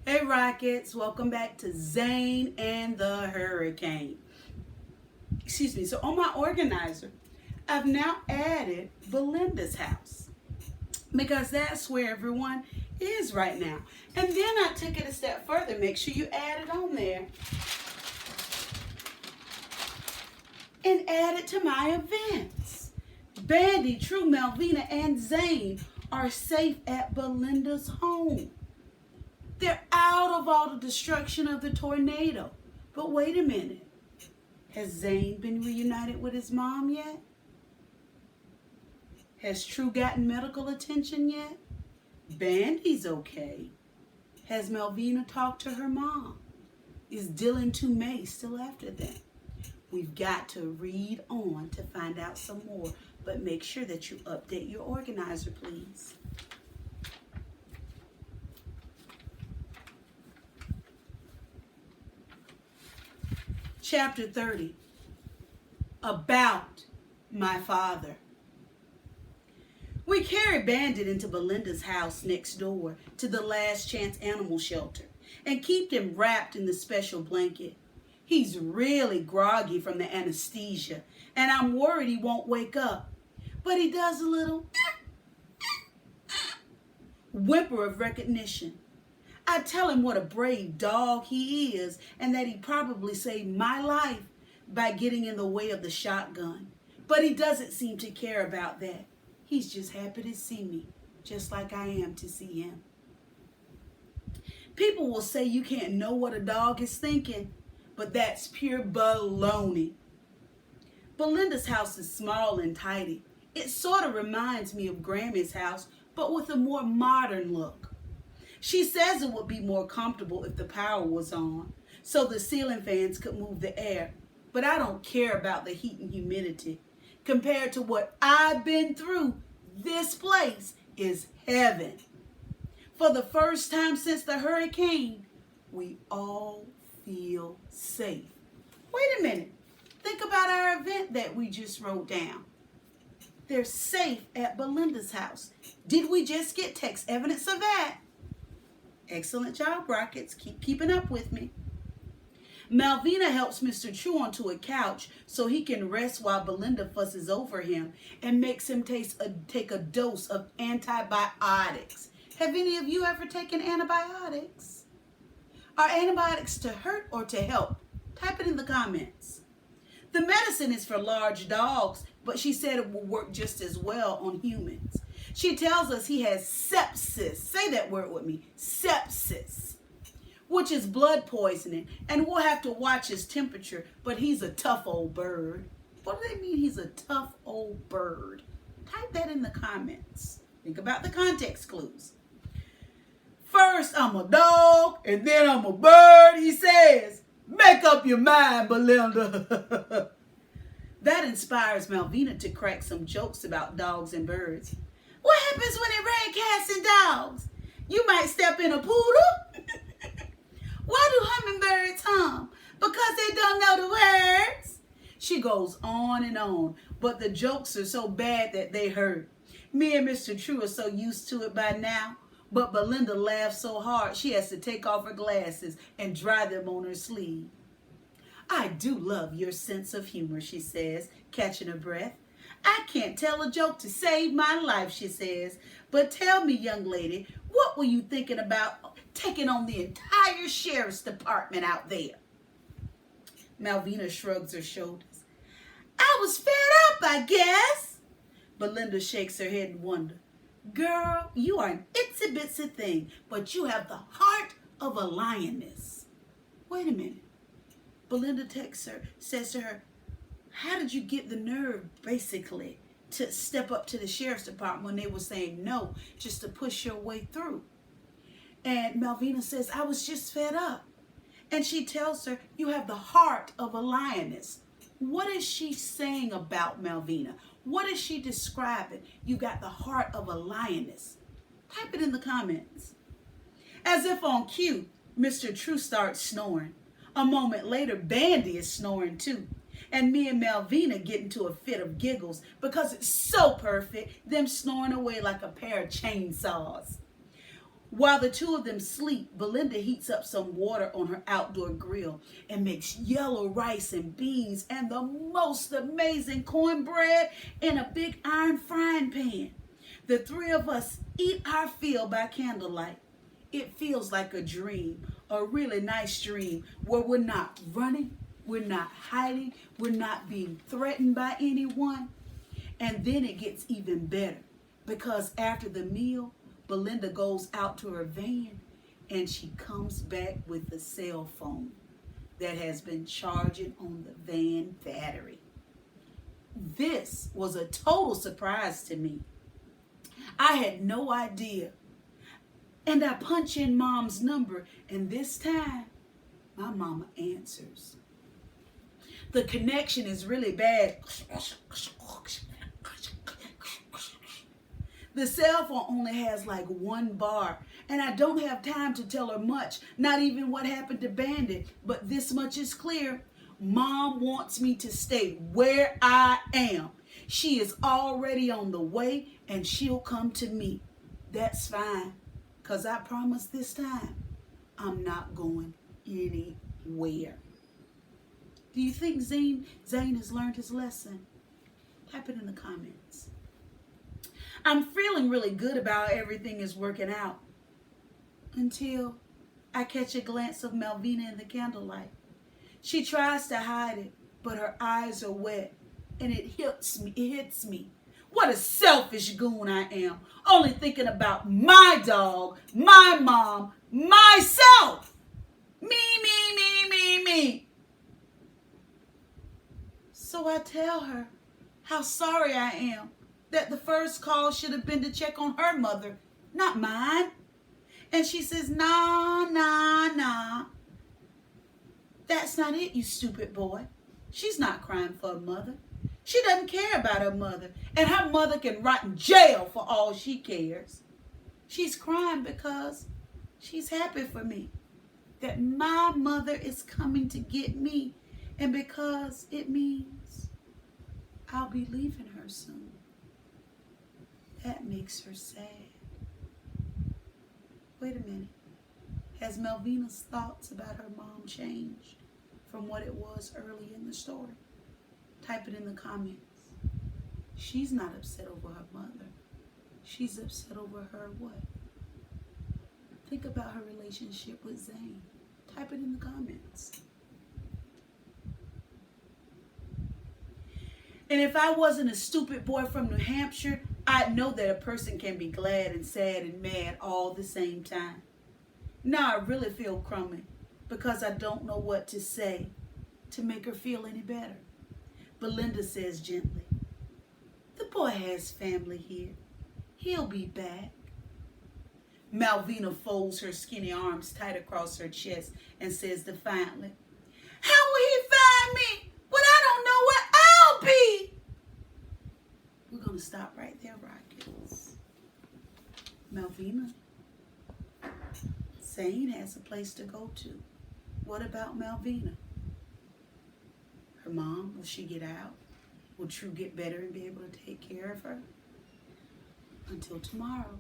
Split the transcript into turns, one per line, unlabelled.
Hey Rockets, welcome back to Zane and the Hurricane. Excuse me. So on my organizer, I've now added Belinda's house because that's where everyone is right now. And then I took it a step further. Make sure you add it on there and add it to my events. Bandy, True, Malvina, and Zane are safe at Belinda's home. They're out of all the destruction of the tornado. But wait a minute. Has Zane been reunited with his mom yet? Has True gotten medical attention yet? Bandy's okay. Has Malvina talked to her mom? Is Dylan Tomei still after them? We've got to read on to find out some more. But make sure that you update your organizer, please. Chapter 30, About My Father. We carried Bandit into Belinda's house next door to the Last Chance Animal Shelter and kept him wrapped in the special blanket. He's really groggy from the anesthesia, and I'm worried he won't wake up. But he does a little whimper of recognition. I tell him what a brave dog he is and that he probably saved my life by getting in the way of the shotgun. But he doesn't seem to care about that. He's just happy to see me, just like I am to see him. People will say you can't know what a dog is thinking, but that's pure baloney. Belinda's house is small and tidy. It sort of reminds me of Grammy's house, but with a more modern look. She says it would be more comfortable if the power was on, so the ceiling fans could move the air. But I don't care about the heat and humidity. Compared to what I've been through, this place is heaven. For the first time since the hurricane, we all feel safe. Wait a minute. Think about our event that we just wrote down. They're safe at Belinda's house. Did we just get text evidence of that? Excellent job, Rockets. Keep keeping up with me. Malvina helps Mr. True onto a couch so he can rest while Belinda fusses over him and makes him take a dose of antibiotics. Have any of you ever taken antibiotics? Are antibiotics to hurt or to help? Type it in the comments. The medicine is for large dogs, but she said it will work just as well on humans. She tells us he has sepsis. Say that word with me. Sepsis. Which is blood poisoning. And we'll have to watch his temperature. But he's a tough old bird. What do they mean he's a tough old bird? Type that in the comments. Think about the context clues. First, I'm a dog. And then I'm a bird, he says. Make up your mind, Belinda. That inspires Malvina to crack some jokes about dogs and birds. What happens when it rains cats and dogs? You might step in a poodle. Why do hummingbirds hum? Because they don't know the words. She goes on and on, but the jokes are so bad that they hurt. Me and Mr. True are so used to it by now, but Belinda laughs so hard she has to take off her glasses and dry them on her sleeve. I do love your sense of humor, she says, catching her breath. I can't tell a joke to save my life, she says. But tell me, young lady, what were you thinking about taking on the entire sheriff's department out there? Malvina shrugs her shoulders. I was fed up, I guess. Belinda shakes her head in wonder. Girl, you are an itsy-bitsy thing, but you have the heart of a lioness. Wait a minute. Belinda says to her, how did you get the nerve, basically, to step up to the sheriff's department when they were saying no, just to push your way through? And Malvina says, I was just fed up. And she tells her, you have the heart of a lioness. What is she saying about Malvina? What is she describing? You got the heart of a lioness. Type it in the comments. As if on cue, Mr. True starts snoring. A moment later, Bandy is snoring too. And me and Malvina get into a fit of giggles because it's so perfect, them snoring away like a pair of chainsaws. While the two of them sleep, Belinda heats up some water on her outdoor grill and makes yellow rice and beans and the most amazing cornbread in a big iron frying pan. The three of us eat our fill by candlelight. It feels like a dream, a really nice dream, where we're not running, we're not hiding, we're not being threatened by anyone. And then it gets even better, because after the meal, Belinda goes out to her van and she comes back with a cell phone that has been charging on the van battery. This was a total surprise to me. I had no idea. And I punch in Mom's number, and this time, my mama answers. The connection is really bad. The cell phone only has like one bar, and I don't have time to tell her much, not even what happened to Bandit, but this much is clear. Mom wants me to stay where I am. She is already on the way, and she'll come to me. That's fine, because I promise this time, I'm not going anywhere. Do you think Zane has learned his lesson? Type it in the comments. I'm feeling really good about how everything is working out until I catch a glance of Malvina in the candlelight. She tries to hide it, but her eyes are wet, and it hits me. What a selfish goon I am, only thinking about my dog, my mom, myself. Me. So I tell her how sorry I am, that the first call should have been to check on her mother, not mine. And she says, nah. That's not it, you stupid boy. She's not crying for her mother. She doesn't care about her mother, and her mother can rot in jail for all she cares. She's crying because she's happy for me, that my mother is coming to get me, and because it means I'll be leaving her soon. That makes her sad. Wait a minute. Has Malvina's thoughts about her mom changed from what it was early in the story? Type it in the comments. She's not upset over her mother. She's upset over her what? Think about her relationship with Zane. Type it in the comments. And if I wasn't a stupid boy from New Hampshire, I'd know that a person can be glad and sad and mad all the same time. Now I really feel crummy because I don't know what to say to make her feel any better. Belinda says gently, the boy has family here. He'll be back. Malvina folds her skinny arms tight across her chest and says defiantly, how will he find me when I don't know where I'll be? We're going to stop right there, Rockets. Malvina, Zane has a place to go to. What about Malvina? Her mom, will she get out? Will True get better and be able to take care of her? Until tomorrow.